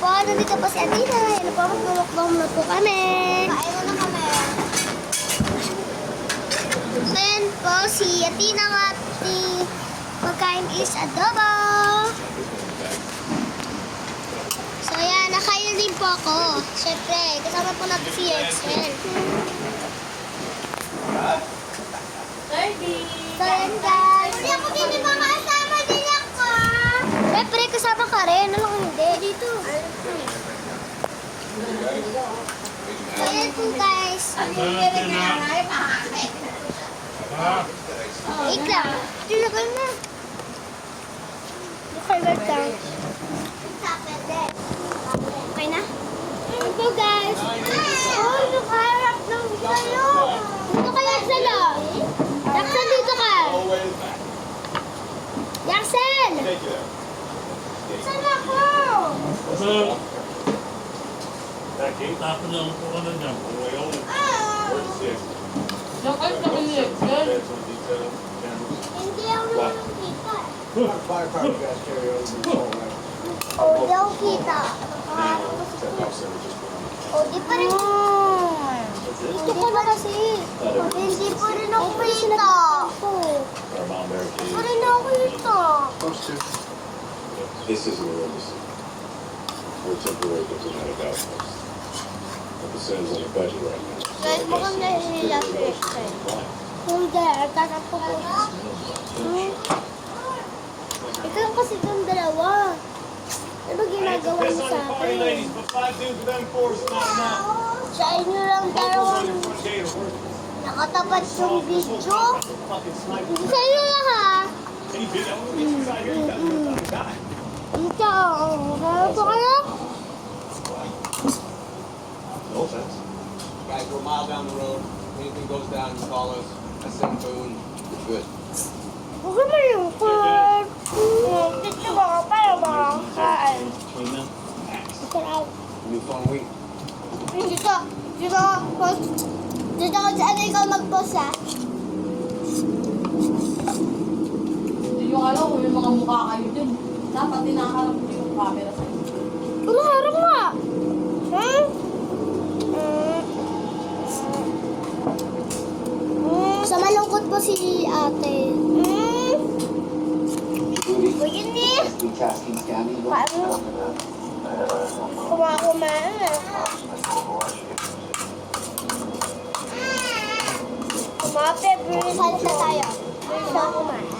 po, nandito po si Athena. Yan po, magmumukbang na po kami. Kain na kami. So yan po, si Athena at pagkain is adobo. So yan, nakain na din po ako. Siyempre, kasama po natin si Excel. So yan guys. Hindi ako din makasama din ako. Siyempre, kasama ka rin. Ano lang hindi? Dito. So yan po guys. Wait lang. Tinagal na. Okay, wait lang. Okay na? Ito guys. Oh, nakaharap ng salo. Dito ka, Yaxel. Yaxel, dito ka. Yaxel! Saan ako? Tapos na ako ka na dyan. Hindi ako nakikita. Firefighter guys carry over. Oh, hindi ako kita. Oh, di pa rin. Gusto ko na kasi. Hindi pa rin ako kita. Hindi pa rin ako kita. This isn't a real decision. We're temporary diplomatic outpost. Episode's on a budget right now. Guys, mukhang nahihila si Excel. Hindi, tatakpo ko. Ikaw kasi itong dalawa. Ano ginagawa niyo sa akin? Sa inyo lang dalawang nakatapat yung video. Sa inyo lang ha. Ito, ano po kayo? No offense. Guys, we're a mile down the road. Anything goes down, call us. I send food. We're good. Huwag ka malungkot. Dito ba ka para makakain? Sarap. New fun week. Dito. Dito ka, post. Dito ka sa ano ikaw mag-post ha. Hindi nyo alam kung may mga mukha kayo dun. Dapat tinaharap mo yung camera sa inyo. Ano harap nga? Sa malungkot po si ate. O yun eh. Paano? Kumakumaan eh. Kumapebrulis na tayo. Sa kumain.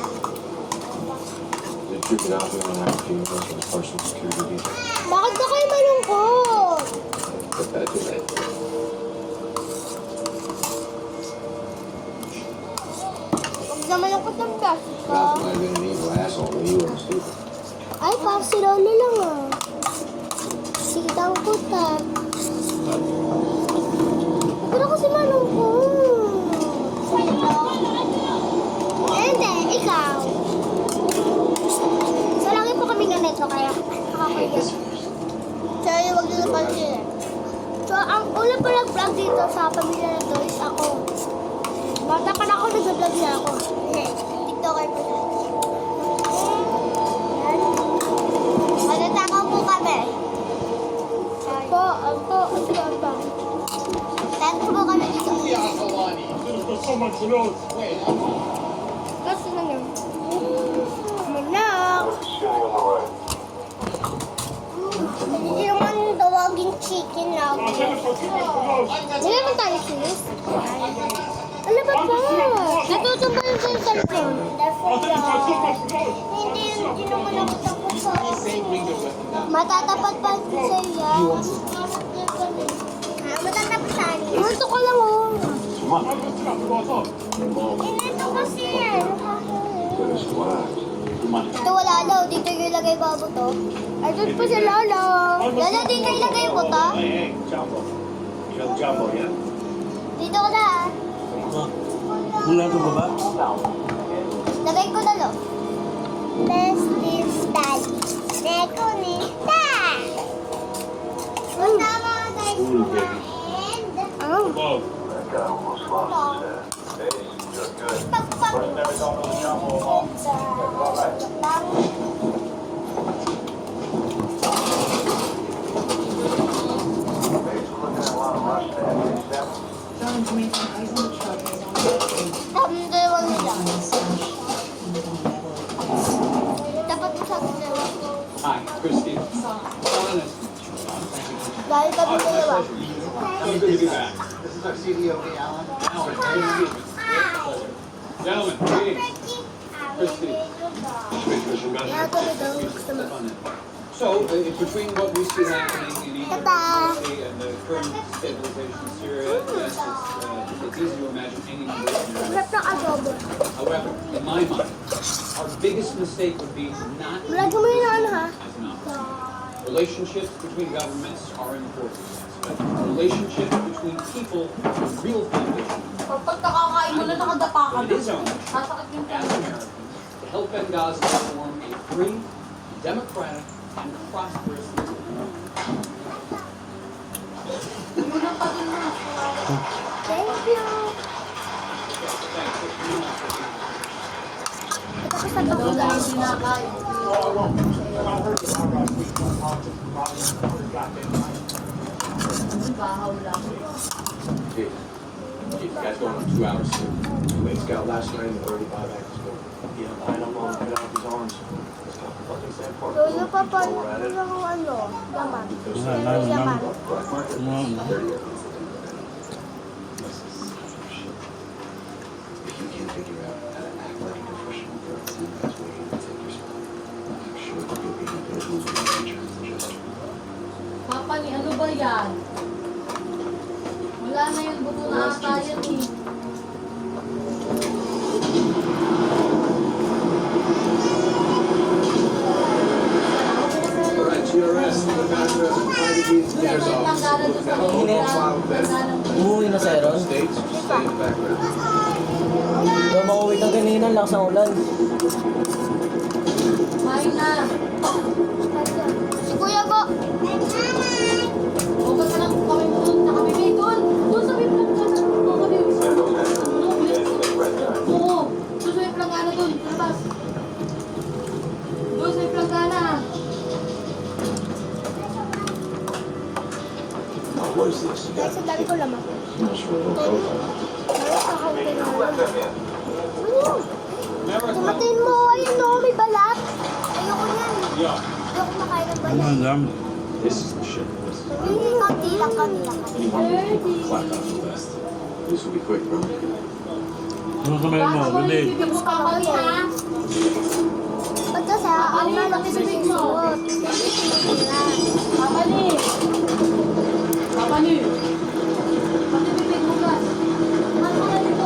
The trip it out there on our team was a partial security detail. Bakit ba kayo malungkot? But that did that. Huwag na malungkot ng plastic ka. Ralph might have been an evil asshole, but he wasn't stupid. Ay, parang si Lolo lang ah. Sitang puta. Huwag na kasi malungkot. Hindi, ikaw. So, lagi po kami ganito kaya nakakaya. So, huwag nyo napansin. So, ang una pa nag-vlog dito sa pamilya na to is ako. Bata pa na ako, nag-vlog na ako. TikToker po na. Matatakaw po kami. Ako. Tento po kami dito. Kasi na yun. Manak. Hindi naman tawagin chicken lang. Hindi naman tayo sis. Ano ba pa? Natutumba yung sa cellphone. Hindi naman ako tapos sa matatapat pa sa iya. Matatapat sa akin. Ito ko lang oh. Ito kasi yan. Goodness, why? Ito wala daw. Dito yung ilagay babo to. Ay, doon pa si Lolo. Lolo, dito ilagay mo to. Hey, Jumbo. You know Jumbo, yeah? Dito ko na ah. Mula ito ba ba? Lagay ko na lo. Best is daddy. Neko ni dad. Tama guys. Oh. Whoa. Dahil kami dalawa. So good to be back. This is our CEO, Alan. Alan, gentlemen, greetings. Christy. Kaya kami daw gusto mo. So, between what we see happening in Egypt Ta-da! and the current stabilization in Syria, yes, it's easy to imagine any number of scenarios. Sarap ng adobo. However, in my mind, our biggest mistake would be to not Lagyan mo yun ano ha? as an option. Relationships between governments are important, but relationships between people are the real foundation. Pag nakakain mo na nakadapa ka It is our na. mission Sasakit yung as Americans to help Benghazi form a free, democratic, and prosperous Muna pa din na. Thank you. Ito ko sa Daw bako lang guys. sinakain. Bahaw lang. Hey, you guys going on 2 hours soon. Wait, scout last night and already buy back this morning. Yeah, line them all, get out these arms. Let's go. Fucking Sand Park. Lolo pa pa ng ano, laman. May laman. If you can't figure out how to act like a professional girl, then that's where you take your spot. I'm sure that you'll be happy to move in the future. Just Papa ni ano ba yan? Wala na yung buto na ata yan eh. All right, GRS, the master of private means there's office. Now, file with them. Umuwi na sa Aaron. States, stay in the background. Diba makauwi ka kanina, lakas ng ulan. Kumain na. Si Kuya Go. Huwag ka lang kami doon. Nakabibig doon. Doon sa may planggana. Doon kami. Oo. Doon sa may planggana doon. Sa labas. Doon sa may planggana. What is this? You Guys, ang dami ko laman. mushroom profile. Meron sa kaunti na laman. Tumatin mo. Ayun o, may balat. Ayoko yan. Ayoko makain ng balat. dami. This is the shit. Kaunti lang, kaunti lang. Clap out the best. This will be quick, bro. Ano kamay mo? Baka mo Hindi. yung bibig mo kakawin ha. Ba't kasi ang lalaki sa bigsuot? Papa ni. Papa ni. Pati bibig mo gas. Ano ka dito?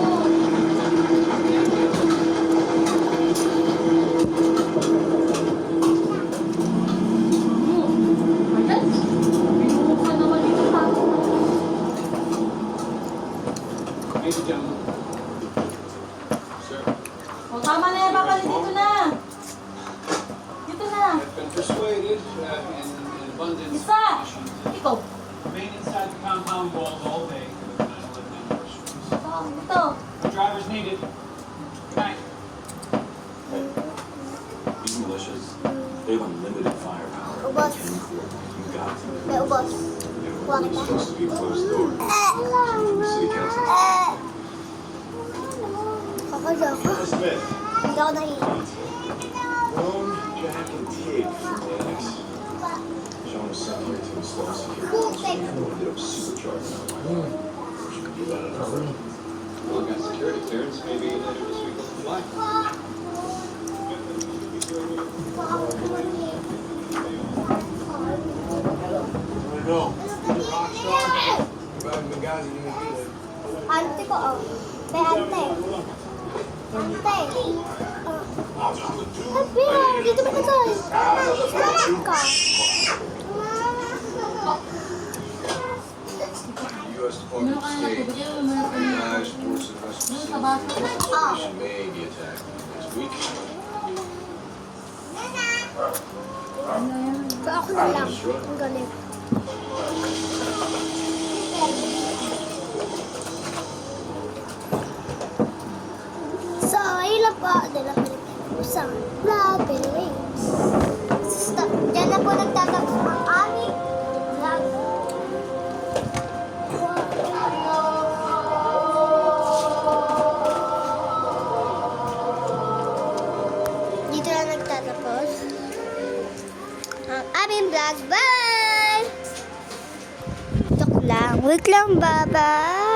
Ayan. Binubuksan naman dito pa. Ladies and gentlemen. Sir, O tama na yan, Papa. Dito na. Dito na. I've been persuaded in abundance of Isa. caution Ikaw. remain inside the compound walls all day for the 9/11 anniversary. Ito. No drivers needed. Good night. These militias, they have unlimited firepower. Ubos. You got to. May ubos. Kuha It's kita. supposed to be a closed door. City council. Kakaja ako. Smith, Hindi ako nahihiya. Rome, Jack, and Tig from the annex. John was sent here to install security. Who ended up supercharging our life. Should we do that at our room? Well, I've got security clearance. Maybe later this week we'll fly. Where we go? Ante ko, oh. Kay ante. Ante. Happy, dito ba ito? Salamat ka. The U.S. Department of State National Force Investigation may be attacked next week. So ako na lang. Ang galing. So, ayun lang po. Dala ko isang vlog. Anyways. Stop. Diyan na po nagtatapos ang aming vlog. Dito na nagtatapos. ang aming vlog. Bye! Joke lang. Wait lang, bye-bye.